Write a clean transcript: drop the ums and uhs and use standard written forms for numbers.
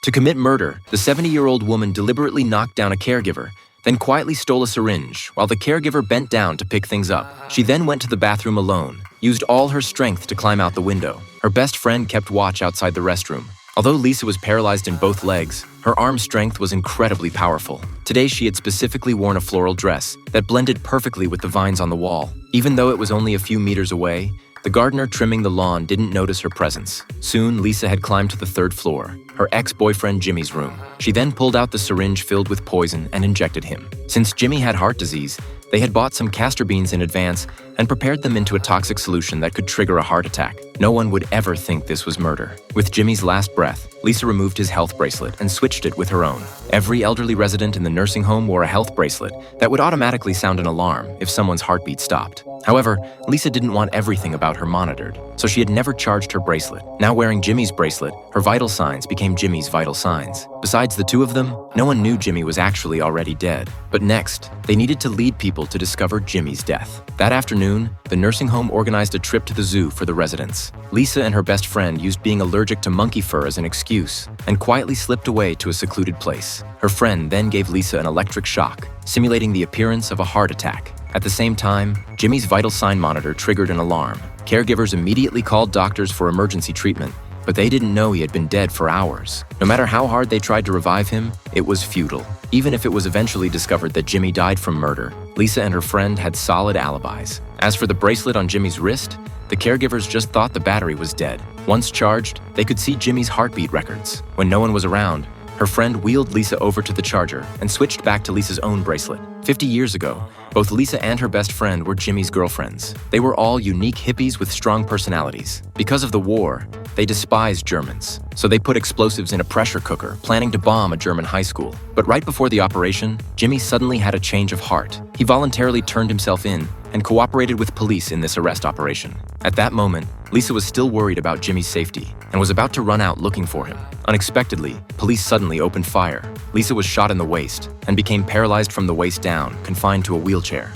To commit murder, the 70-year-old woman deliberately knocked down a caregiver, then quietly stole a syringe while the caregiver bent down to pick things up. She then went to the bathroom alone, used all her strength to climb out the window. Her best friend kept watch outside the restroom. Although Lisa was paralyzed in both legs, her arm strength was incredibly powerful. Today, she had specifically worn a floral dress that blended perfectly with the vines on the wall. Even though it was only a few meters away, the gardener trimming the lawn didn't notice her presence. Soon, Lisa had climbed to the 3rd floor, her ex-boyfriend Jimmy's room. She then pulled out the syringe filled with poison and injected him. Since Jimmy had heart disease, they had bought some castor beans in advance and prepared them into a toxic solution that could trigger a heart attack. No one would ever think this was murder. With Jimmy's last breath, Lisa removed his health bracelet and switched it with her own. Every elderly resident in the nursing home wore a health bracelet that would automatically sound an alarm if someone's heartbeat stopped. However, Lisa didn't want everything about her monitored, so she had never charged her bracelet. Now wearing Jimmy's bracelet, her vital signs became Jimmy's vital signs. Besides the two of them, no one knew Jimmy was actually already dead. But next, they needed to lead people to discover Jimmy's death. That afternoon, the nursing home organized a trip to the zoo for the residents. Lisa and her best friend used being allergic to monkey fur as an excuse and quietly slipped away to a secluded place. Her friend then gave Lisa an electric shock, simulating the appearance of a heart attack. At the same time, Jimmy's vital sign monitor triggered an alarm. Caregivers immediately called doctors for emergency treatment, but they didn't know he had been dead for hours. No matter how hard they tried to revive him, it was futile. Even if it was eventually discovered that Jimmy died from murder, Lisa and her friend had solid alibis. As for the bracelet on Jimmy's wrist, the caregivers just thought the battery was dead. Once charged, they could see Jimmy's heartbeat records. When no one was around, her friend wheeled Lisa over to the charger and switched back to Lisa's own bracelet. 50 years ago, both Lisa and her best friend were Jimmy's girlfriends. They were all unique hippies with strong personalities. Because of the war, they despised Germans, so they put explosives in a pressure cooker, planning to bomb a German high school. But right before the operation, Jimmy suddenly had a change of heart. He voluntarily turned himself in and cooperated with police in this arrest operation. At that moment, Lisa was still worried about Jimmy's safety and was about to run out looking for him. Unexpectedly, police suddenly opened fire. Lisa was shot in the waist and became paralyzed from the waist down, confined to a wheelchair.